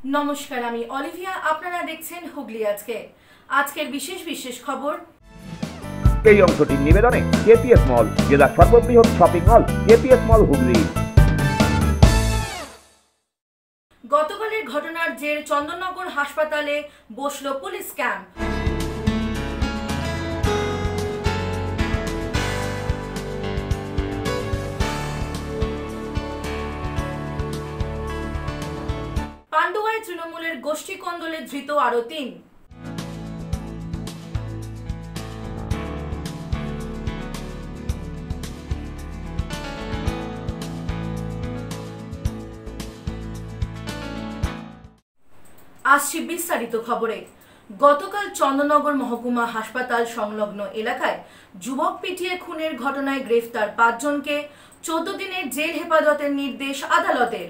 নমস্কার, আমি অলিভিয়া। আপনারা দেখছেন হুগলি আজকে। আজকের বিশেষ খবর। এই অংশটির নিবেদনে কেপিএস মল, জেলার সর্ববৃহৎ শপিং মল কেপিএস মল হুগলি। গতকালের ঘটনার জের চন্দননগর হাসপাতালে বসল পুলিশ ক্যাম্প। পান্ডুয়ায় তৃণমূলের গোষ্ঠী কোন্দলে ধৃত আরো 3। আসছি বিস্তারিত খবরে। গতকাল চন্দননগর মহকুমা হাসপাতাল সংলগ্ন এলাকায় যুবক পিটিয়ে খুনের ঘটনায় গ্রেফতার 5 জনকে 14 দিনের জেল হেফাজতের নির্দেশ আদালতের।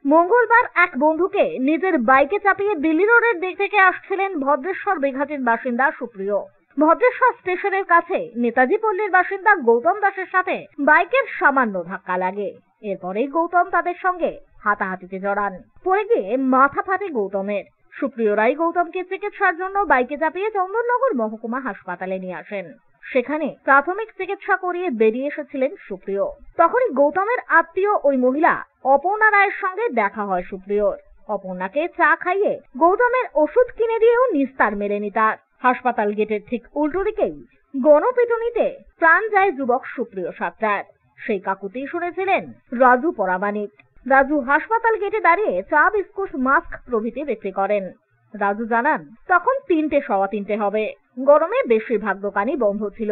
মঙ্গলবার এক বন্ধুকে নিজের বাইকে চাপিয়ে দিল্লি রোডের দিক থেকে আসছিলেন ভদ্রেশ্বর বেঘাটির বাসিন্দা সুপ্রিয়। ভদ্রেশ্বর স্টেশনের কাছে নেতাজি পল্লীর বাসিন্দা গৌতম দাসের সাথে বাইকের সামান্য ধাক্কা লাগে। এরপরেই গৌতম তাদের সঙ্গে হাতাহাতিতে জড়ান। পরে গিয়ে মাথা ফাটে গৌতমের। সুপ্রিয়রাই গৌতমকে চিকিৎসার জন্য বাইকে চাপিয়ে চন্দননগর মহকুমা হাসপাতালে নিয়ে আসেন। সেখানে প্রাথমিক চিকিৎসা করিয়ে বেরিয়ে এসেছিলেন সুপ্রিয়। তখনই গৌতমের আত্মীয় ওই মহিলা অপর্ণা রায়ের সঙ্গে দেখা হয় সুপ্রিয়র। অপর্ণাকে চা খাইয়ে গৌতমের ওষুধ কিনে দিয়েও নিস্তার মেলেনি তার। হাসপাতাল গেটের ঠিক উল্টো দিকেই গণপিটুনিতে প্রাণ যায় যুবক সুপ্রিয় সাত্রার। সেই কাকুতি শুনেছিলেন রাজু পরামানিক। রাজু হাসপাতাল গেটে দাঁড়িয়ে চা, বিস্কুট, মাস্ক প্রভৃতি বিক্রি করেন। রাজু জানান তখন 3:15 হবে। গরমে বেশিরভাগ দোকানই বন্ধ ছিল।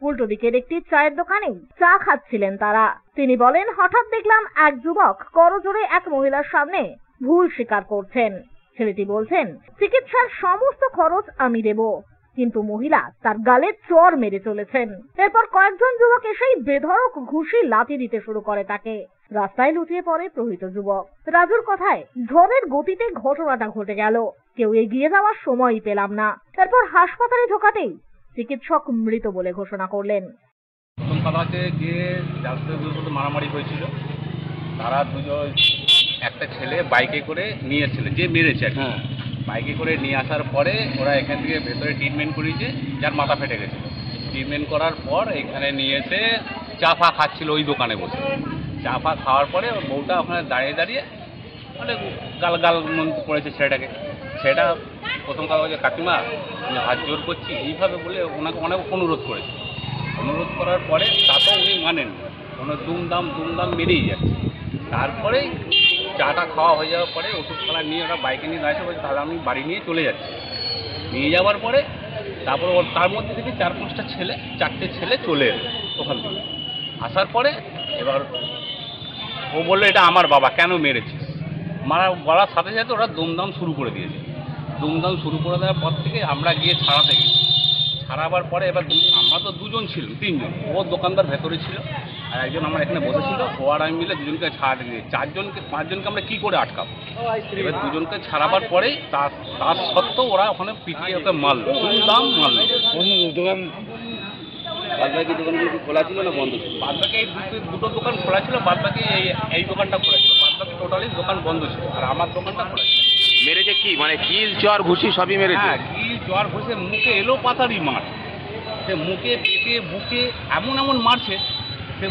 উল্টো দিকের একটি চায়ের দোকানেই চা খাচ্ছিলেন তারা। তিনি বলেন, হঠাৎ দেখলাম এক যুবক করজোড়ে এক মহিলার সামনে ভুল স্বীকার করছেন। ছেলেটি বলছেন, চিকিৎসার সমস্ত খরচ আমি দেব, কিন্তু মহিলা তার গালে চড় মেরে চলেছেন। এরপর কয়েকজন যুবক এসেই বেধড়ক ঘুষি লাথি দিতে শুরু করে তাকে। রাস্তায় লুটিয়ে পড়ে প্রহৃত যুবক। রাজুর কথায় ঝড়ের গতিতে ঘটনাটা ঘটে গেল। কেউ এগিয়ে যাওয়ার সময়ই পেলাম না। এরপর হাসপাতালে ঢোকাতেই চিকিৎসক মৃত বলে ঘোষণা করলেন। প্রথম পালাতে গিয়ে মারামারি হয়েছিল। তারা দুজন, একটা ছেলে বাইকে করে নিয়ে এসেছিল, যে মেরেছে আর কি। বাইকে করে নিয়ে আসার পরে ওরা এখান থেকে ভেতরে ট্রিটমেন্ট করিয়েছে, যার মাথা ফেটে গেছিলো। ট্রিটমেন্ট করার পর এখানে নিয়ে এসে চা ফা খাচ্ছিল ওই দোকানে বসে। চা ফা খাওয়ার পরে ওর বউটা ওখানে দাঁড়িয়ে মানে গাল পড়েছে ছেলেটাকে। সেটা প্রথম কথা হচ্ছে, কাকিমা আমি হাত জোর করছি এইভাবে বলে ওনাকে অনেক অনুরোধ করেছে। অনুরোধ করার পরে তাতেও উনি মানেন, ওনার দুমদাম মেরেই যাচ্ছে। তারপরে চাটা খাওয়া হয়ে যাওয়ার পরে ওষুধপালা নিয়ে ওরা বাইকে নিয়ে দাঁড়িয়ে বলছে, তাহলে আমি বাড়ি নিয়ে চলে যাচ্ছি। নিয়ে যাওয়ার পরে তারপর ওর তার মধ্যে থেকে 4-5টা ছেলে চলে এলো ওখান থেকে। আসার পরে এবার ও বললো, এটা আমার বাবা, কেন মেরেছিস? বলার সাথে সাথে ওরা দুমদাম শুরু করে দিয়েছে। দুমদাম শুরু করে দেওয়ার পর থেকে আমরা গিয়ে ছাড়াতে গেছি। ছাড়াবার পরে এবার আমরা তো 3জন। ও দোকানদার ভেতরে ছিল, আর একজন আমার এখানে বসেছিল। ও আর আমি মিলে 2জনকে ছাড়াতে দিয়ে 5জনকে আমরা কী করে আটকাবো? এবার 2জনকে ছাড়াবার পরেই তার সত্ত্বেও ওরা ওখানে পিটিয়ে ওকে মারলো, দুমদাম মারলো। দোকান বাদবাকি দোকানগুলো কি খোলা ছিল না বন্ধ ছিল? বাদবাকি এই দুটো দোকান খোলা ছিল, বাদবাকি এই দোকানটা খোলা ছিল। বাদবাকি টোটালি দোকান বন্ধ ছিল, আর আমার দোকানটা খোলা ছিল। মেরেছে কি, মানে কিল, চর, ঘুষি সবই মেরেছে? হ্যাঁ, কিল, চর, ঘুষে, মুখে এলো পাতারি মার। সে মুখে, পেটে, বুকে এমন মারছে, সে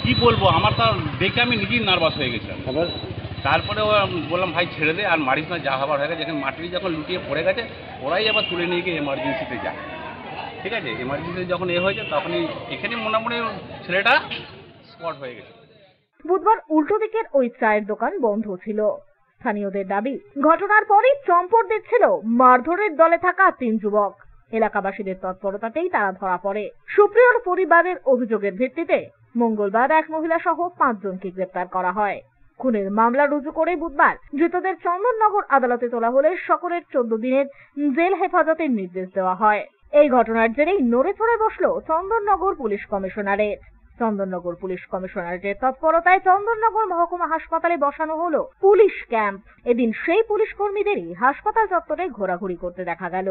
কী বলবো, আমার তা দেখে আমি নিজেই নার্ভাস হয়ে গেছিলাম। তারপরে বললাম, ভাই ছেড়ে দে, আর মারিস না, যা হবার হয়ে গেছে। যেখানে মাটিতে যখন লুটিয়ে পড়ে গেছে, ওরাই আবার তুলে নিয়ে গিয়ে এমার্জেন্সিতে যায়। ঠিক আছে, এমার্জেন্সিতে যখন হয়েছে তখনই এখানে মোটামুটি ছেলেটা স্পট হয়ে গেছে। বুধবার উল্টো দিকের ওই চায়ের দোকান বন্ধ ছিল। স্থানীয়দের দাবি, ঘটনার পরই চম্পট দিচ্ছিল মারধরের দলে থাকা 3 যুবক। এলাকাবাসীদের তৎপরতাতেই তারা ধরা পড়ে। সুপ্রিয়র পরিবারের অভিযোগের ভিত্তিতে মঙ্গলবার এক মহিলা সহ 5 জনকে গ্রেপ্তার করা হয়। খুনের মামলা রুজু করে বুধবার ধৃতদের চন্দননগর আদালতে তোলা হলে সকলের 14 দিনের জেল হেফাজতের নির্দেশ দেওয়া হয়। এই ঘটনার জেরেই নড়ে চড়ে বসল Chandannagar police commissionerate. Chandannagar police কমিশনারেটের তৎপরতায় চন্দননগর মহকুমা হাসপাতালে বসানো হলো পুলিশ ক্যাম্প। এদিন সেই পুলিশ কর্মীদেরই হাসপাতাল চত্বরে ঘোরাঘুরি করতে দেখা গেল।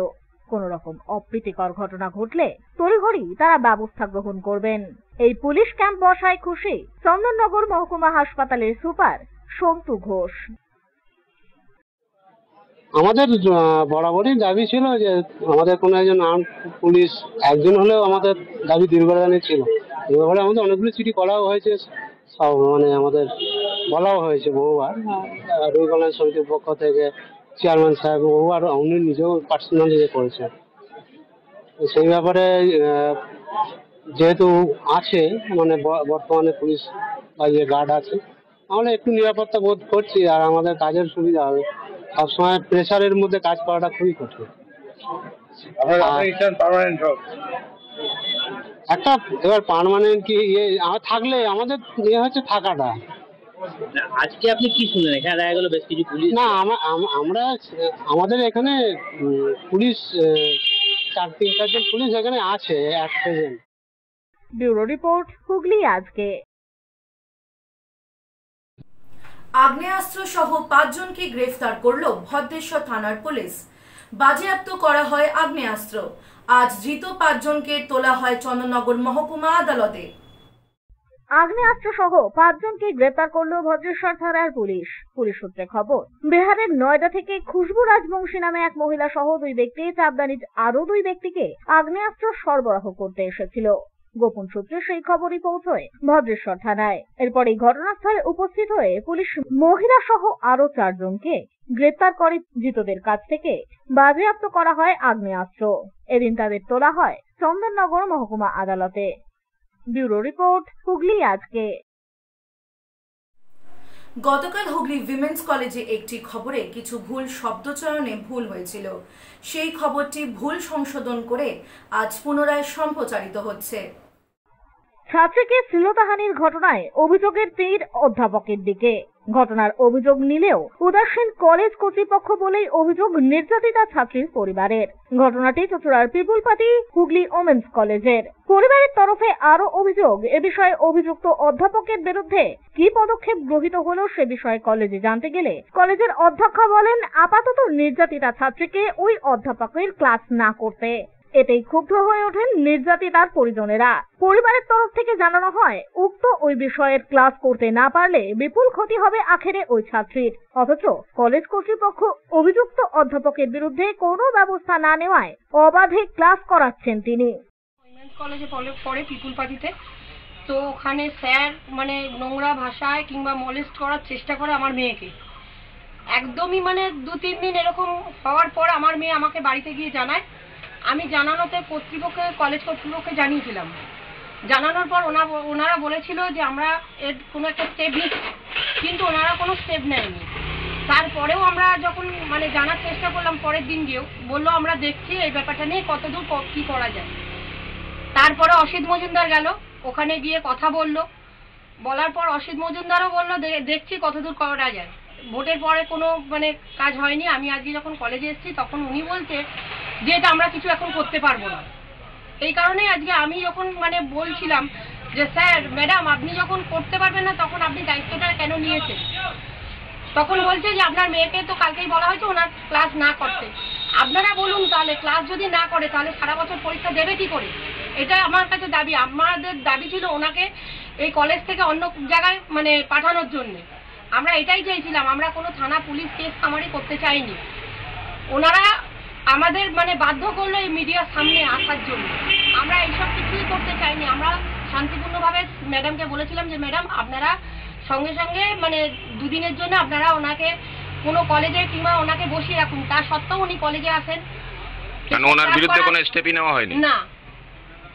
কোন রকম অপ্রীতিকর ঘটনা ঘটলে তড়িঘড়ি তারা ব্যবস্থা গ্রহণ করবেন। এই পুলিশ ক্যাম্প বসায় খুশি চন্দননগর মহকুমা হাসপাতালের সুপার সন্তু ঘোষ। আমাদের বরাবরই দাবি ছিল যে আমাদের কোনো একজন আর্ম পুলিশ একজন হলেও আমাদের দাবি দীর্ঘদিনের ছিল। এই ব্যাপারে আমাদের অনেকগুলো চিঠি করাও হয়েছে, সব মানে আমাদের বলাও হয়েছে বহুবার। রবি কল্যাণ সমিতির পক্ষ থেকে চেয়ারম্যান সাহেব বহুবার উনি নিজেও পার্সোনালি করেছেন। সেই ব্যাপারে যেহেতু আছে মানে বর্তমানে পুলিশ বা যে গার্ড আছে, আমরা একটু নিরাপত্তা বোধ করছি আর আমাদের কাজের সুবিধা হবে। সবসময় প্রেশারের মধ্যে কাজ করাটা খুবই কঠিন। একটা এবার পার্মানেন্ট কি থাকলে আমাদের হচ্ছে থাকাটা। আজকে আপনি কি শুনলেন? এখানে দেখা গেল বেশ কিছু পুলিশ না আমরা আমাদের এখানে পুলিশ 4-3-4 জন পুলিশ এখানে আছে এক প্রেজেন্ট। ব্যুরো রিপোর্ট, হুগলি আজকে। আগ্নেয়াস্ত্র সহ 5 জনকে গ্রেফতার করল ভদ্রেশ্বর থানার পুলিশ। বাজেয়াপ্ত করা হয় আগ্নেয়াস্ত্র। আজ ধৃত 5 জনকে তোলা হয় চন্দননগর মহকুমা আদালতে। আগ্নেয়াস্ত্র সহ 5 জনকে গ্রেপ্তার করল ভদ্রেশ্বর থানার পুলিশ। পুলিশ সূত্রে খবর, বিহারের নয়ডা থেকে খুশবু রাজবংশী নামে এক মহিলা সহ 2 ব্যক্তি চাপদানির আরো 2 ব্যক্তিকে আগ্নেয়াস্ত্র সরবরাহ করতে এসেছিল। গোপন সূত্রে সেই খবরই পৌঁছয় ভদ্রেশ্বর থানায়। এরপর এই ঘটনাস্থলে উপস্থিত হয়ে পুলিশ মহিলা সহ আরো 4 জনকে গ্রেপ্তার করে ধৃতদের কাছ থেকে বাজেয়াপ্ত করা হয় আগ্নেয়াস্ত্র। এদিন তাদের তোলা হয় চন্দননগর মহকুমা আদালতে। ব্যুরো রিপোর্ট, হুগলি আজকে। গতকাল হুগলি উইমেন্স কলেজে একটি খবরে কিছু ভুল শব্দচয়নে ভুল হয়েছিল। সেই খবরটি ভুল সংশোধন করে আজ পুনরায় সম্প্রচারিত হচ্ছে। ছাত্রীকে শ্লীলতাহানির ঘটনায় অভিযোগের তীর অধ্যাপকের দিকে। ঘটনার অভিযোগ নিলেও উদাসীন কলেজ কর্তৃপক্ষ বলেই অভিযোগ নির্যাতিতা ছাত্রীর পরিবারের। ঘটনাটি চুঁচুড়ার পিপুল পার্টি হুগলি ওমেন্স কলেজের। পরিবারের তরফে আরো অভিযোগ, এ বিষয়ে অভিযুক্ত অধ্যাপকের বিরুদ্ধে কি পদক্ষেপ গ্রহীত হলো সে বিষয়ে কলেজে জানতে গেলে কলেজের অধ্যক্ষা বলেন, আপাতত নির্যাতিতা ছাত্রীকে ওই অধ্যাপকের ক্লাস না করতে। এতেই ক্ষুব্ধ হয়ে ওঠেন নির্যাতিতার পরিজনেরা। পরিবারের তরফ থেকে জানানো হয়, উক্ত ওই বিষয়ের ক্লাস করতে না পারলে বিপুল ক্ষতি হবে আখেরে ওই ছাত্রীর। অথচ কলেজ কর্তৃপক্ষ অভিযুক্ত অধ্যাপকের বিরুদ্ধে কোনো ব্যবস্থা না নেওয়ায় অবাধে ক্লাস করাচ্ছেন তিনি। কলেজে পড়ে পিপুল পার্টিতে, তো ওখানে স্যার মানে নোংরা ভাষায় কিংবা মলেস্ট করার চেষ্টা করে আমার মেয়েকে। একদমই মানে 2-3 দিন এরকম হওয়ার পর আমার মেয়ে আমাকে বাড়িতে গিয়ে জানায়। আমি জানানোতে কলেজ কর্তৃপক্ষকে জানিয়েছিলাম। জানানোর পর ওনারা বলেছিল যে আমরা এর কোনো একটা স্টেপ নিচ্ছি, কিন্তু ওনারা কোনো স্টেপ নেয়নি। তারপরেও আমরা যখন মানে জানার চেষ্টা করলাম, পরের দিন গিয়েও বললো আমরা দেখছি এই ব্যাপারটা নিয়ে কতদূর কি করা যায়। তারপরে অসিত মজুমদার গেল, ওখানে গিয়ে কথা বলার পর অসিত মজুমদারও বললো দেখছি কতদূর করা যায়। ভোটের পরে কোনো মানে কাজ হয়নি। আমি আজকে যখন কলেজে এসেছি তখন উনি বলছে যে এটা আমরা কিছু এখন করতে পারবো না। এই কারণে আজকে আমি যখন মানে বলছিলাম যে স্যার ম্যাডাম আপনি যখন করতে পারবেন না তখন আপনি দায়িত্বটা কেন নিয়েছেন, তখন বলছে যে আপনার মেয়েকে তো কালকেই বলা হয়েছে ওনার ক্লাস না করতে। আপনারা বলুন তাহলে ক্লাস যদি না করে তাহলে সারা বছর পরীক্ষা দেবে কি করে? এটা আমার কাছে দাবি। আমাদের দাবি ছিল ওনাকে এই কলেজ থেকে অন্য জায়গায় মানে পাঠানোর জন্য। আমরা এটাই চাইছিলাম, আমরা কোনো থানা পুলিশ কেস কামারি করতে চাইনি। ওনারা আমাদের মানে বাধ্য করলো এই মিডিয়ার সামনে আসার জন্য। আমরা এইসব কিছুই করতে চাইনি। আমরা শান্তিপূর্ণভাবে ম্যাডামকে বলেছিলাম যে ম্যাডাম আপনারা সঙ্গে সঙ্গে মানে 2 দিনের জন্য আপনারা ওনাকে কোনো কলেজে কিংবা ওনাকে বসিয়ে রাখুন। তা সত্ত্বেও উনি কলেজে আসেন। কেন ওনার বিরুদ্ধে কোনো স্টেপই নেওয়া হয়নি? না,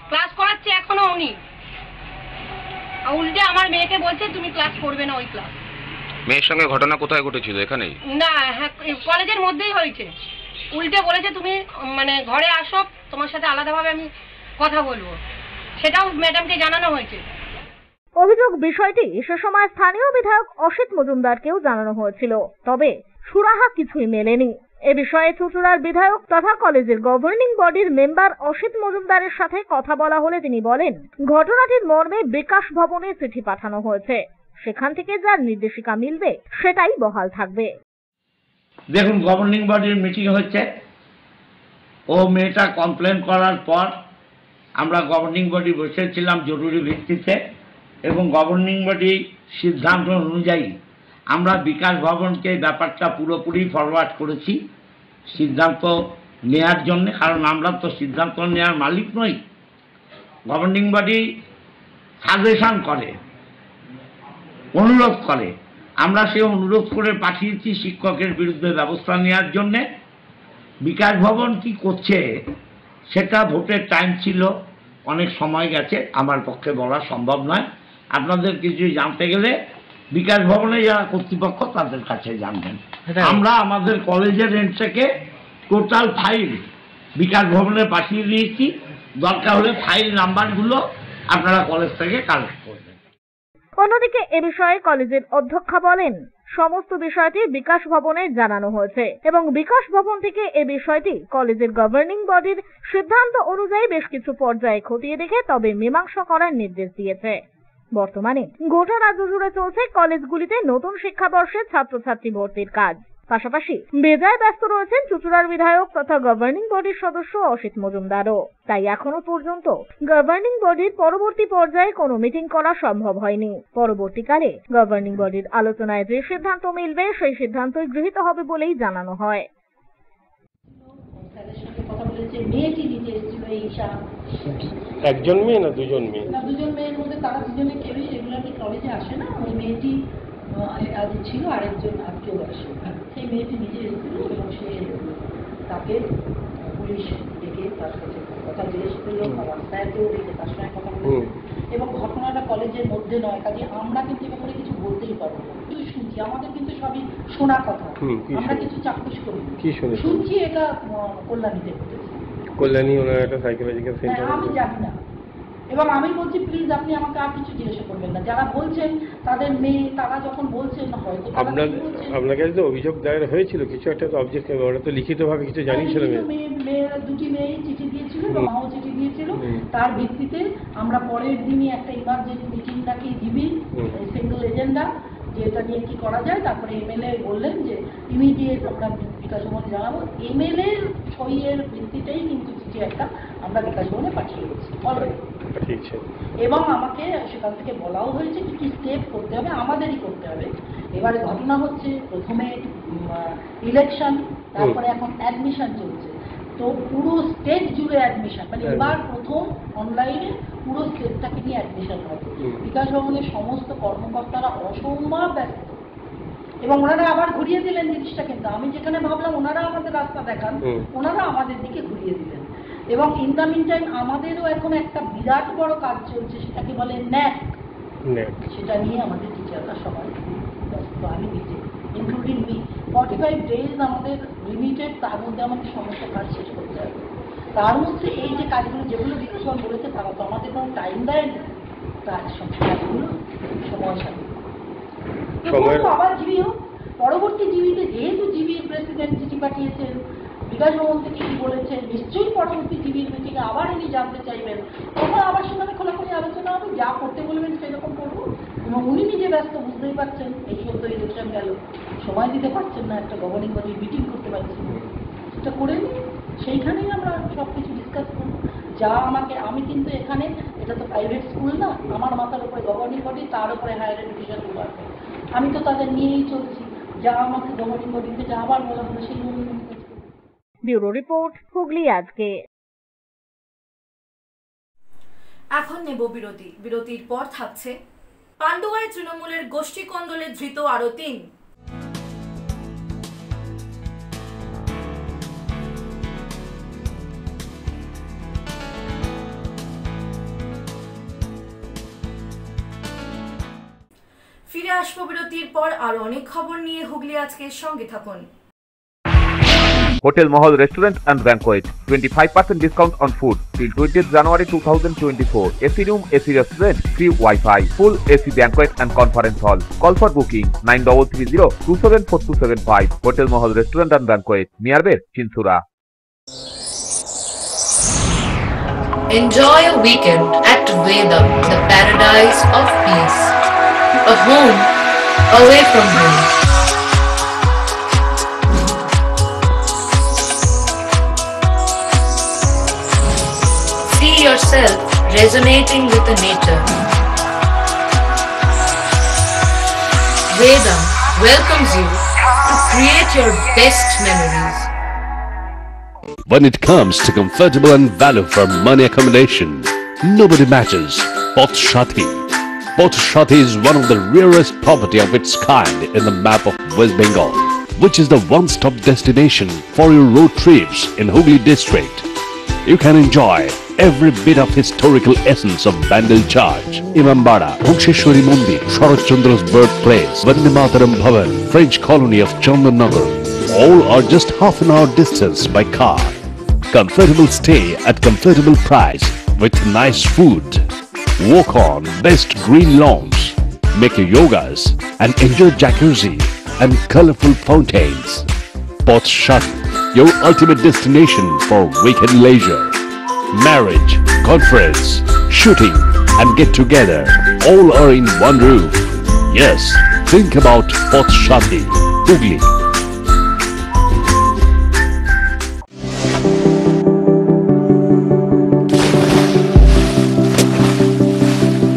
ক্লাস করাচ্ছে এখনো উনি। উল্টে আমার মেয়েকে বলছে তুমি ক্লাস করবে না ওই ক্লাস। মেয়ের সঙ্গে ঘটনা কোথায় ঘটেছিল? এখানেই না, হ্যাঁ কলেজের মধ্যেই হয়েছে। উল্টে বলেছে তুমি মানে ঘরে আসো, তোমার সাথে আলাদাভাবে আমি কথা বলবো। সেটাও ম্যাডামকে জানানো হয়েছে। অভিযোগ বিষয়টি সে সময় স্থানীয় বিধায়ক অসিত মজুমদারকেও জানানো হয়েছিল, তবে সুরাহা কিছুই মেলেনি। এ বিষয়ে চুঁচুড়ার বিধায়ক তথা কলেজের গভর্নিং বডির মেম্বার অসিত মজুমদারের সাথে কথা বলা হলে তিনি বলেন, ঘটনাটির মর্মে বিকাশ ভবনে চিঠি পাঠানো হয়েছে, সেখান থেকে যার নির্দেশিকা মিলবে সেটাই বহাল থাকবে। দেখুন, গভর্নিং বডির মিটিং হচ্ছে, ও মেয়েটা কমপ্লেন করার পর আমরা গভর্নিং বডি বসেছিলাম জরুরি ভিত্তিতে, এবং গভর্নিং বডি সিদ্ধান্ত অনুযায়ী আমরা বিকাশ ভবনকে ব্যাপারটা পুরোপুরি ফরওয়ার্ড করেছি সিদ্ধান্ত নেওয়ার জন্য, কারণ আমরা তো সিদ্ধান্ত নেওয়ার মালিক নই। গভর্নিং বডি সাজেশন করে, অনুরোধ করে, আমরা সেই অনুরোধ করে পাঠিয়েছি শিক্ষকের বিরুদ্ধে ব্যবস্থা নেওয়ার জন্যে। বিকাশ ভবন কি করছে সেটা ভোটের টাইম ছিল, অনেক সময় গেছে, আমার পক্ষে বলা সম্ভব নয়। আপনাদের কিছু জানতে গেলে বিকাশ ভবনে যারা কর্তৃপক্ষ তাদের কাছে জানবেন। আমরা আমাদের কলেজের এন্ড থেকে টোটাল ফাইল বিকাশ ভবনে পাঠিয়ে দিয়েছি, দরকার হলে ফাইল নাম্বারগুলো আপনারা কলেজ থেকে কালেক্ট করবেন। অন্যদিকে এ বিষয়ে কলেজের অধ্যক্ষা বলেন, সমস্ত বিষয়টি বিকাশ ভবনে জানানো হয়েছে এবং বিকাশ ভবন থেকে এ বিষয়টি কলেজের গভর্নিং বডির সিদ্ধান্ত অনুযায়ী বেশ কিছু পর্যায়ে খতিয়ে দেখে তবে মীমাংসা করার নির্দেশ দিয়েছে। বর্তমানে গোটা রাজ্য জুড়ে চলছে কলেজগুলিতে নতুন শিক্ষাবর্ষে ছাত্রছাত্রী ভর্তির কাজ। পাশাপাশি বেজায় ব্যস্ত রয়েছেন চুঁচুড়ার বিধায়ক তথা গভর্নিং বডির সদস্য অসিত মজুমদারও। তাই এখনো পর্যন্ত গভর্নিং বডির পরবর্তী পর্যায়ে কোনো মিটিং করা সম্ভব হয়নি। পরবর্তীকালে গভর্নিং বডির আলোচনায় যে সিদ্ধান্ত মিলবে সেই সিদ্ধান্তই গৃহীত হবে বলেই জানানো হয়। একজন মেয়ে না দুজন মেয়ে? না, দুজন মেয়ের মধ্যে তারা দুজনে কেউই রেগুলারলি কলেজে আসে না। ওই মেয়েটি আজ ছিল, আরেকজন আজকেও আসে। সেই মেয়েটি নিজে এসেছিল এবং সে তাকে পুলিশ ডেকে তার কাছে কথা জিজ্ঞেস করলো, আমার স্যারকেও ডেকে তার সঙ্গে কথা বলেছে এবং ঘটনাটা কলেজের মধ্যে নয়, কাজে আমরা কিন্তু এ ব্যাপারে কিছু বলতেই পারবো না। কিছু শুনছি, আমাদের কিন্তু সবই শোনা কথা, আমরা কিছু চাক্ষুষ করি। শুনছি এটা কল্যাণীতে ঘটেছে। কল্যাণী ওনার একটা সাইকোলজিক্যাল সেন্টার, আমি জানি না এবং আমি বলছি প্লিজ আপনি আমাকে আর কিছু জিজ্ঞাসা করবেন না। যারা বলছেন তাদের মেয়ে, তারা যখন বলছেন হয়তো আপনার কাছে তো অভিযোগ দায়ের হয়েছিল, কিছু একটা তো অবজেকশন, ওরা তো লিখিতভাবে কিছু জানিয়েছিল। মেয়েরা দুটি মেয়েই চিঠি দিয়েছিল এবং মাও চিঠি দিয়েছিল। তার ভিত্তিতে আমরা পরের দিনই একটা ইমার্জেন্সি মিটিং ডাকি, জিবি সিঙ্গল এজেন্ডা, যে এটা নিয়ে কি করা যায়। তারপরে এমএলএ বললেন যে ইমিডিয়েট আমরা বিকাশ ভবনে জানাবো। এমএলএ সইয়ের ভিত্তিতেই কিন্তু চিঠি একটা আমরা বিকাশ ভবনে পাঠিয়ে দিচ্ছি অলরেডি। এবং আমাকে সেখান থেকে বলাও হয়েছে কি কি স্টেপ করতে হবে, আমাদেরই করতে হবে। এবারে ঘটনা হচ্ছে প্রথমে ইলেকশন, তারপরে এখন অ্যাডমিশন চলছে। তো পুরো স্টেট জুড়ে অ্যাডমিশন, মানে এবার প্রথম অনলাইনে পুরো স্টেটটাকে নিয়ে অ্যাডমিশন হবে। বিকাশ ভবনের সমস্ত কর্মকর্তারা অসম্ভব ব্যস্ত এবং ওনারা আবার ঘুরিয়ে দিলেন জিনিসটা। কিন্তু আমি যেখানে ভাবলাম ওনারা আমাদের রাস্তা দেখান, ওনারা আমাদের দিকে ঘুরিয়ে দিলেন। এবং ইন দ্য মিন টাইম আমাদেরও এখন একটা বিরাট বড় কাজ চলছে, সেটাকে বলে ন্যাক। সেটা নিয়ে আমাদের টিচাররা সবাই ব্যস্ত, আমি নিজে ইনক্লুডিং মি। 45 ডেজ আমাদের লিমিটেড, তার মধ্যে আমাদের সমস্ত কাজ শেষ করতে হবে। তার মধ্যে এই যে কাজগুলো যেগুলো বিকাশ ভবন বলেছে তারা তো আমাদের কোনো টাইম দেয় না, তার কাজগুলো সময় সাথে আবার জিবি হোক। পরবর্তী জিবিতে যেহেতু জিবির প্রেসিডেন্ট চিঠি পাঠিয়েছেন, বিকাশ ভবন থেকে কি বলেছেন, নিশ্চয়ই পরবর্তী জিবির মিটিংয়ে আবার উনি জানতে চাইবেন, তখন আবার সেখানে খোলাখুলি আলোচনা হবে। যা করতে বলবেন সেরকম করবো। এবং উনি নিজে ব্যস্ত, বুঝতেই পারছেন, এই সদ্য ইলেকশন গেল, সময় দিতে পারছেন না, একটা গভর্নিং বডির মিটিং করতে পারছেন না, সেটা করে নিই। সেইখানেই আমরা সব কিছু ডিসকাস করবো। যা আমাকে, আমি কিন্তু এখানে, এটা তো প্রাইভেট স্কুল না, আমার মাথার উপরে গভর্নিং বডি, তার উপরে হায়ার এডুকেশন ডিপার্টমেন্ট, আমি তো তাদের নিয়েই চলছি। যা আমাকে গভর্নিং বডিতে যা আবার বলা হলো সেই অনুযায়ী। ব্যুরো রিপোর্ট, হুগলি আজকে। এখন নেব বিরতি। বিরতির পর থাকছে পান্ডুয়ায় তৃণমূলের গোষ্ঠী কন্দলে ধৃত আরো 3। ফিরে আসবো বিরতির পর আরো অনেক খবর নিয়ে। হুগলি আজকের সঙ্গে থাকুন। Hotel Mahal Restaurant and Banquet, 25% discount on food till 20th January 2024. AC room, AC restaurant, free Wi-Fi, full AC banquet and conference hall. Call for booking 9330-274275. Hotel Mahal Restaurant and Banquet, Miarbet, Chinsura. Enjoy a weekend at Vedam, the paradise of peace. A home away from home. See yourself resonating with the nature. Vedam welcomes you to create your best memories. When it comes to comfortable and value for money accommodation, nobody matches Pothshati. Pothshati is one of the rarest property of its kind in the map of West Bengal, which is the one-stop destination for your road trips in Hooghly district. You can enjoy every bit of historical essence of Bandel Church, Imambara, Bhuksheshwari Mandir, Sharat Chandra's birthplace, Vande Mataram Bhavan, French colony of Chandanagar. All are just half an hour distance by car. Comfortable stay at comfortable price with nice food. Walk on best green lawns, make your yogas and enjoy jacuzzi and colorful fountains. Pothshati, your ultimate destination for weekend leisure. Marriage, conference, shooting and get together all are in one roof. Yes, think about Pothshati, Hooghly.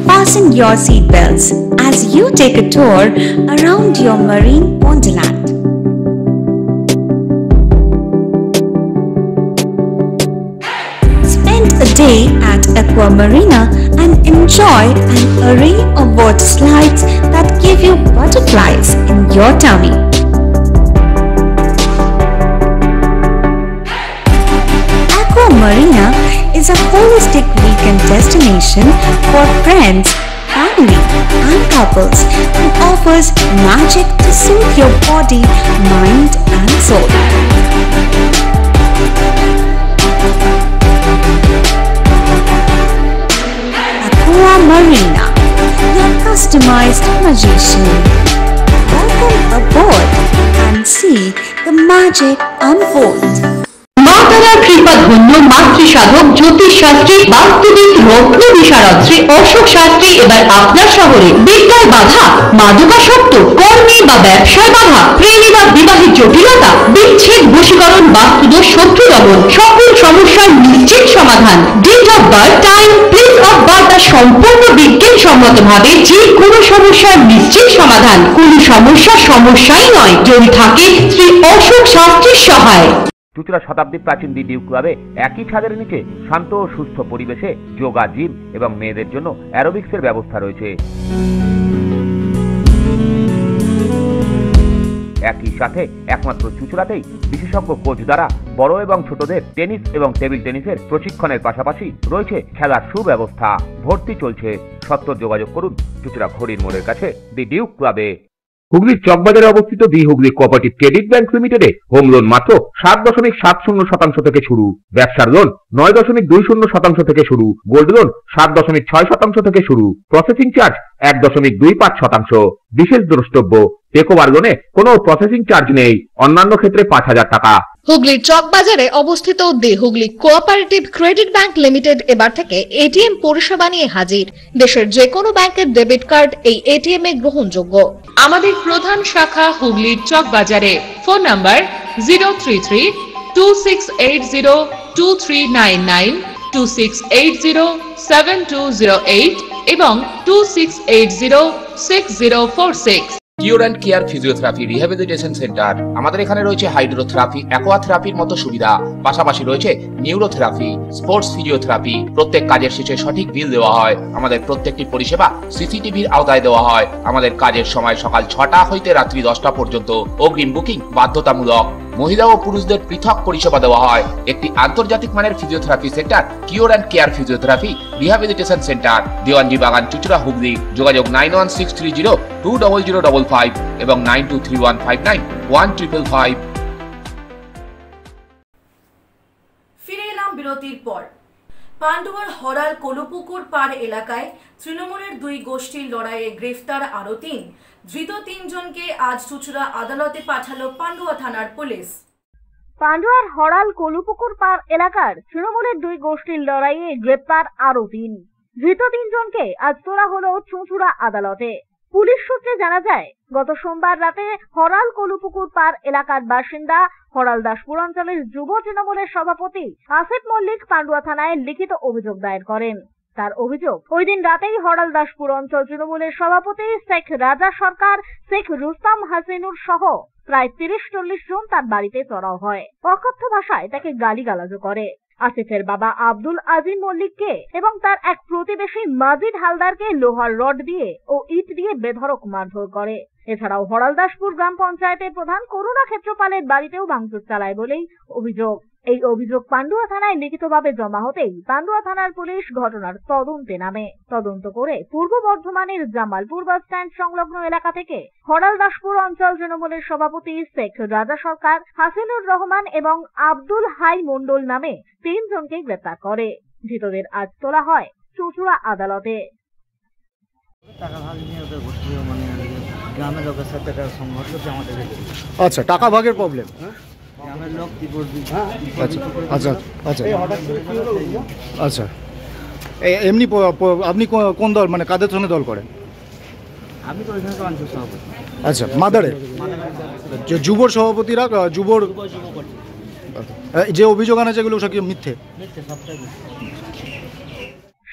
Fasten your seatbelts as you take a tour around your marine wonderland. Spend a day at Aqua Marina and enjoy an array of water slides that give you butterflies in your tummy. Aqua Marina is a holistic weekend destination for friends, family and couples and offers magic to soothe your body, mind and soul. Aqua Marina, your customized magician. Welcome aboard and see the magic unfold. মাতারার কৃপা ধন্য মাতৃ সাধক জ্যোতিষ শাস্ত্রী বাস্তুবিদ রত্ন বিশারদ শ্রী অশোক শাস্ত্রী এবার আপনার শহরে। বিদ্যায় বাধা, মাদকাসক্ত, কর্মে বা ব্যবসায় বাধা, প্রেমে বা বিবাহের জটিলতা, বিচ্ছেদ, বশীকরণ, বাস্তুদোষ, শত্রু দমন, সকল সমস্যার নিশ্চিত সমাধান। Date of birth, time, place of birth বা সম্পূর্ণ বিজ্ঞানসম্মতভাবে যে কোনো সমস্যার নিশ্চিত সমাধান। কোনো সমস্যাই নয় যদি থাকে শ্রী অশোক শাস্ত্রীর সহায়। চুঁচুড়া শতাব্দী প্রাচীন দি ডিউ ক্লাবে একই ছাদের নিচে শান্ত ও সুস্থ পরিবেশে যোগা, জিম এবং মেয়েদের জন্য অ্যারোবিক্সের ব্যবস্থা রয়েছে। একই সাথে একমাত্র চুঁচুড়াতেই বিশেষজ্ঞ কোচ দ্বারা বড় এবং ছোটদের টেনিস এবং টেবিল টেনিসের প্রশিক্ষণের পাশাপাশি রয়েছে খেলার সুব্যবস্থা। ভর্তি চলছে, সত্বর যোগাযোগ করুন চুঁচুড়া ঘড়ির মোড়ের কাছে দি ডিউ ক্লাবে। হুগলির চকবাজারে অবস্থিত the Hooghly cooperative credit bank লিমিটেডে হোম লোন মাত্র 7.70% থেকে শুরু, ব্যবসার লোন 9.20% থেকে শুরু, গোল্ড লোন 7.6% থেকে শুরু, প্রসেসিং চার্জ 1.25%। বিশেষ দ্রষ্টব্য, টেকওভার লোনে কোনো প্রসেসিং চার্জ নেই, অন্যান্য ক্ষেত্রে 5,000 টাকা। হুগলির চকবাজারে অবস্থিত the Hooghly cooperative credit bank limited এবার থেকে এটিএম পরিষেবা নিয়ে হাজির। দেশের যে কোনো ব্যাংকের ডেবিট কার্ড এই এটিএম এ গ্রহণযোগ্য। আমাদের প্রধান শাখা হুগলির চকবাজারে। ফোন নাম্বার 033-2680-2399, 2680-7208 এবং 2680-6046। Cure and care physiotherapy rehabilitation centre. আমাদের এখানে রয়েছে হাইড্রোথেরাপি, অ্যাকোয়াথেরাপির মতো সুবিধা, পাশাপাশি রয়েছে নিউরোথেরাপি, স্পোর্টস ফিজিওথেরাপি। প্রত্যেক কাজের শেষে সঠিক বিল দেওয়া হয়। আমাদের প্রত্যেকটি পরিষেবা সিসিটিভির আওতায় দেওয়া হয়। আমাদের কাজের সময় সকাল 6টা হইতে রাত্রি 10টা পর্যন্ত। অগ্রিম বুকিং বাধ্যতামূলক। মহিলা ও পুরুষদের পৃথক পরিষেবা দেওয়া হয়। একটি আন্তর্জাতিক মানের physiotherapy centre cure and care physiotherapy rehabilitation centre, Dewanji বাগান, চুঁচুড়া, হুগলি। যোগাযোগ 9163020055 এবং 9231591555। ফিরে এলাম বিরতির পর। পান্ডুয়ার হরাল কলুপুকুর পাড় এলাকায় তৃণমূলের দুই গোষ্ঠীর লড়াইয়ে গ্রেফতার আরো 3। ধৃত 3 জনকে আজ চুঁচুড়া আদালতে পাঠালো পান্ডুয়া থানার পুলিশ। পান্ডুয়ার হরাল কলুপুকুর পাড় এলাকার তৃণমূলের দুই গোষ্ঠীর লড়াইয়ে গ্রেপ্তার আরো 3। ধৃত 3 জনকে আজ তোলা হলো চুঁচুড়া আদালতে। পুলিশ সূত্রে জানা যায়, গত সোমবার রাতে হরাল কলুপুকুর পাড় এলাকার বাসিন্দা হরাল দাসপুর অঞ্চলের যুব তৃণমূলের সভাপতি আসিফ মল্লিক পান্ডুয়া থানায় লিখিত অভিযোগ দায়ের করেন। তার অভিযোগ, ওই দিন রাতেই হরাল দাসপুর অঞ্চল তৃণমূলের সভাপতি শেখ রাজা সরকার, শেখ রুস্তাম হাসিনুর সহ প্রায় 30-40 জন তার বাড়িতে চড়াও হয়। অকথ্য ভাষায় তাকে গালিগালাজও করে। আসিফের বাবা আব্দুল আজিম মল্লিককে এবং তার এক প্রতিবেশী মাজিদ হালদারকে লোহার রড দিয়ে ও ইট দিয়ে বেধড়ক মারধর করে। এছাড়াও হরালদাসপুর গ্রাম পঞ্চায়েতের প্রধান করুণা ক্ষেত্রপালের বাড়িতেও ভাঙচুর চালায় বলেই অভিযোগ। এই অভিযোগ পান্ডুয়া থানায় লিখিতভাবে জমা হতেই পান্ডুয়া থানার পুলিশ ঘটনার তদন্তে নামে। তদন্ত করে পূর্ব বর্ধমানের জামালপুর বাস স্ট্যান্ড সংলগ্ন এলাকা থেকে হরালদাসপুর অঞ্চল তৃণমূলের সভাপতি শেখ রাজা সরকার, হাসিনুর রহমান এবং আব্দুল হাই মন্ডল নামে 3 জনকে গ্রেপ্তার করে। ধৃতদের আজ তোলা হয় চুঁচুড়া আদালতে। গ্রামের লোকের সাথে সংঘর্ষ হচ্ছে আমাদের। আচ্ছা, টাকা ভাগের প্রবলেম। গ্রামের লোক আচ্ছা আচ্ছা আচ্ছা আচ্ছা। এমনি আপনি কোন দল, মানে কাদের সঙ্গে দল করেন? আমি তো ওইখানে অঞ্চল সভাপতি। আচ্ছা, মাদারে যুবর সভাপতিরা যুবর যে অভিযোগ আনা যেগুলো সব কি মিথ্যে?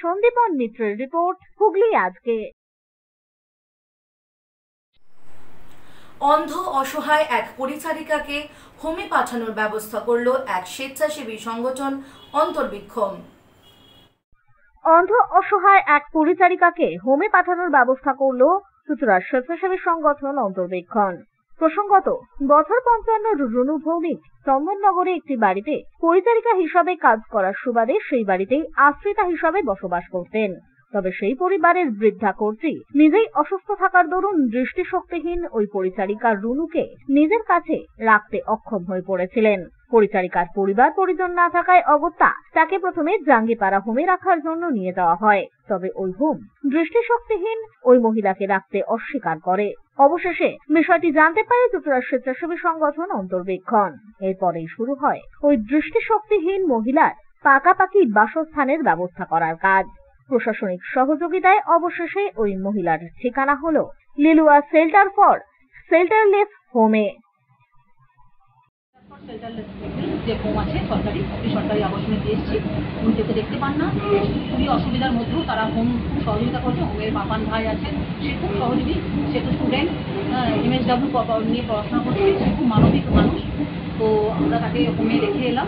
সন্দীপন মিত্রের রিপোর্ট, হুগলি আজকে। অন্ধ অসহায় এক পরিচারিকাকে হোমে পাঠানোর ব্যবস্থা করল এক স্বেচ্ছাসেবী সংগঠন অন্তর্বীক্ষণ। অন্ধ অসহায় এক পরিচারিকাকে হোমে পাঠানোর ব্যবস্থা করল চুঁচুড়ার স্বেচ্ছাসেবী সংগঠন অন্তর্বীক্ষণ। প্রসঙ্গত, বছর 55 রুনু ভৌমিক চন্দননগরে একটি বাড়িতে পরিচারিকা হিসাবে কাজ করার সুবাদে সেই বাড়িতেই আশ্রিতা হিসাবে বসবাস করতেন। তবে সেই পরিবারের বৃদ্ধা কর্ত্রী নিজেই অসুস্থ থাকার দরুন দৃষ্টিশক্তিহীন ওই পরিচারিকা রুনুকে নিজের কাছে রাখতে অক্ষম হয়ে পড়েছিলেন। পরিচারিকার পরিবার পরিজন না থাকায় অগত্যা তাকে প্রথমে জাঙ্গিপাড়া হোমে রাখার জন্য নিয়ে যাওয়া হয়। তবে ওই হোম দৃষ্টিশক্তিহীন ওই মহিলাকে রাখতে অস্বীকার করে। অবশেষে বিষয়টি জানতে পারে চুঁচুড়ার স্বেচ্ছাসেবী সংগঠন অন্তর্বীক্ষণ। এরপরেই শুরু হয় ওই দৃষ্টিশক্তিহীন মহিলার পাকাপাকি বাসস্থানের ব্যবস্থা করার কাজ। প্রশাসনিক সহযোগিতায় অবশেষে ওই মহিলার ঠিকানা হলো লিলুয়া শেল্টার ফর শেল্টারলেস হোমে। যে হোম আছে সরকারি আবাসনে দিয়েছি, উনি চোখে দেখতে পান না, খুবই অসুবিধার মধ্যেও তারা হোম খুব সহযোগিতা করছে। হোমের বাপান ভাই আছেন, সে খুব সহযোগী, সে তো স্টুডেন্ট, MSW নিয়ে পড়াশোনা করছে, সে খুব মানবিক মানুষ। তো আমরা তাকে হোমে রেখে এলাম।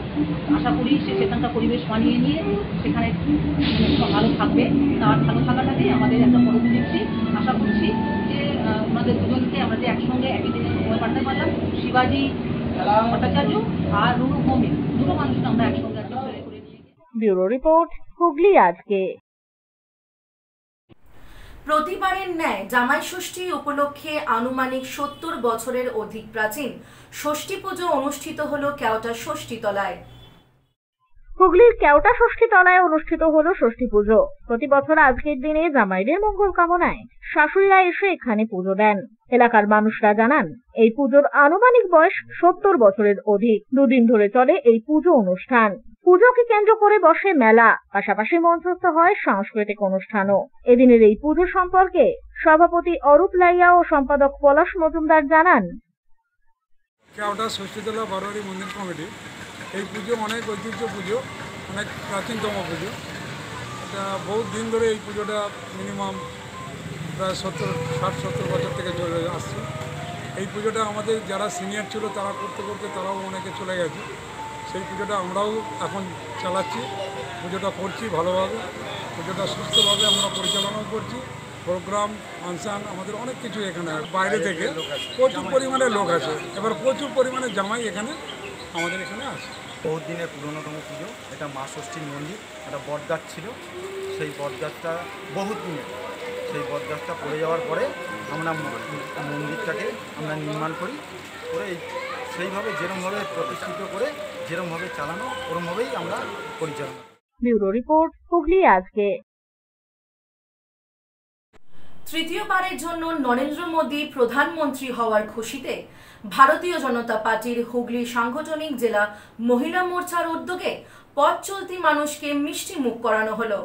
আশা করি সে সেখানকার পরিবেশ মানিয়ে নিয়ে সেখানে ভালো থাকবে। তার ভালো থাকাটাকেই আমাদের একটা বড় উদ্দেশ্যে আশা করছি যে ওনাদের দুজনকে আমরা যে একসঙ্গে একই দিনে সময় পাঠাতে পারলাম, শিবাজি ভট্টাচার্য আর রুনু ভৌমিক, দুটো মানুষকে আমরা একসঙ্গে করে নিয়ে। ব্যুরো রিপোর্ট, হুগলি আজকে। প্রতিবারের ন্যায় জামাই ষষ্ঠী উপলক্ষে আনুমানিক 70 বছরের অধিক প্রাচীন ষষ্ঠী পুজো অনুষ্ঠিত হলো কেওটা ষষ্ঠীতলায়। হুগলির কেওটা ষষ্ঠীতলায় অনুষ্ঠিত হলো ষষ্ঠী পুজো। প্রতি বছর আজকের দিনে জামাইদের মঙ্গল কামনায় শাশুড়িরা এসে এখানে পুজো দেন। এলাকার মানুষরা জানান, এই পুজোর আনুমানিক বয়স 70 বছরের অধিক। 2 দিন ধরে চলে এই পুজো অনুষ্ঠান। পুজোকে কেন্দ্র করে বসে মেলা, পাশাপাশি মঞ্চস্থ হয় সাংস্কৃতিক অনুষ্ঠানও। এদিনের এই পুজো সম্পর্কে সভাপতি অরূপ লাইয়া ও সম্পাদক পলাশ মজুমদার জানান, কেওটা ষষ্ঠীতলা বারোয়ারি মন্দির কমিটি এই পুজো অনেক ঐতিহ্য পুজো, অনেক প্রাচীনতম পুজো। এটা বহুত দিন ধরে এই পুজোটা মিনিমাম প্রায় 60-70 বছর থেকে চলে আসছে। এই পুজোটা আমাদের যারা সিনিয়র ছিল তারা করতে করতে তারাও অনেকে চলে গেছে। সেই পুজোটা আমরাও এখন চালাচ্ছি, পুজোটা করছি ভালোভাবে, পুজোটা সুস্থভাবে আমরা পরিচালনাও করছি। প্রোগ্রাম, ফাংশান, আমাদের অনেক কিছু এখানে বাইরে থেকে প্রচুর পরিমাণে লোক আছে। এবার প্রচুর পরিমাণে জামাই এখানে আমাদের এখানে আছে। বহুত দিনের পুরনোতম পুজো। এটা মা ষষ্ঠীর মন্দির, একটা বটগাছ ছিল, সেই বটগাছটা বহুত দিনের, সেই বটগাছটা পড়ে যাওয়ার পরে আমরা মন্দিরটাকে আমরা নির্মাণ করি, করে সেইভাবে যেরকমভাবে প্রতিষ্ঠিত করে যেরকমভাবে চালানো ওরকমভাবেই আমরা পরিচালনা। ব্যুরো রিপোর্ট, হুগলি আজকে। তৃতীয়বারের জন্য নরেন্দ্র মোদী প্রধানমন্ত্রী হওয়ার খুশিতে ভারতীয় জনতা পার্টির হুগলি সাংগঠনিক জেলা মহিলা মোর্চার উদ্যোগে পথ চলতি মানুষকে মিষ্টি মুখ করানো হলো।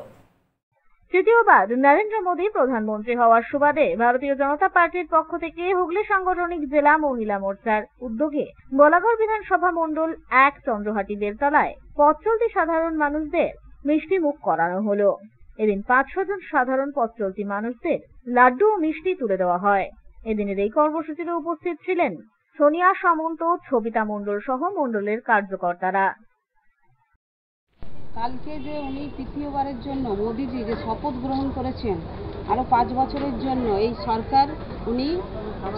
তৃতীয়বার নরেন্দ্র মোদী প্রধানমন্ত্রী হওয়ার সুবাদে ভারতীয় জনতা পার্টির পক্ষ থেকে হুগলি সাংগঠনিক জেলা মহিলা মোর্চার উদ্যোগে বলাগড় বিধানসভা মণ্ডল 1 চন্দ্রহাটি বেলতলায় পথ চলতি সাধারণ মানুষদের মিষ্টি মুখ করানো হলো। এদিন 500 জন সাধারণ পথ চলতি মানুষদের লাড্ডু ও মিষ্টি তুলে দেওয়া হয়। এদিনের এই কর্মসূচিতে উপস্থিত ছিলেন সোনিয়া সামন্ত, ছবিতা মণ্ডল সহ মণ্ডলের কার্যকর্তারা। কালকে যে উনি তৃতীয়বারের জন্য মোদিজি যে শপথ গ্রহণ করেছেন আরো 5 বছরের জন্য এই সরকার উনি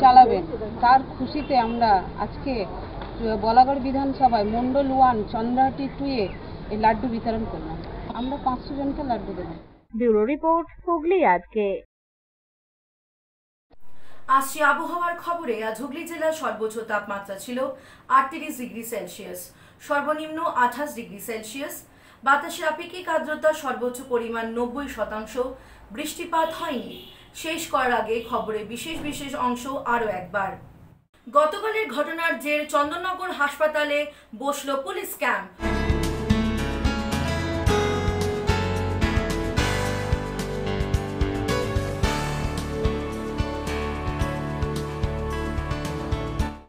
চালাবেন, তার খুশিতে আমরা আজকে বলাগড় বিধানসভায় মণ্ডল 1 চন্দ্রাহাটি 2-এ এই লাড্ডু বিতরণ করলাম। আমরা 500 জনকে লাড্ডু দেব। ব্যুরো রিপোর্ট, হুগলি আজকে। আসছে আবহাওয়ার খবরে। আজ হুগলি জেলার সর্বোচ্চ তাপমাত্রা ছিল 38 ডিগ্রি সেলসিয়াস, সর্বনিম্ন 28 ডিগ্রি সেলসিয়াস। বাতাসের আপেক্ষিক আর্দ্রতা সর্বোচ্চ পরিমাণ 90%। বৃষ্টিপাত হয়নি। শেষ করার আগে খবরে বিশেষ অংশ আরও একবার। গতকালের ঘটনার জের চন্দননগর হাসপাতালে বসল পুলিশ ক্যাম্প।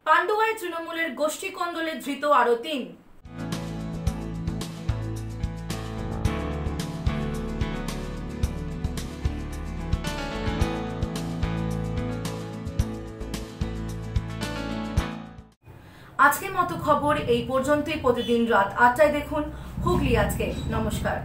পান্ডুয়ায় তৃণমূলের গোষ্ঠী কোন্দলে ধৃত আরো 3। আজকের মতো খবর এই পর্যন্তই। প্রতিদিন রাত 8টায় দেখুন হুগলি আজকে। নমস্কার।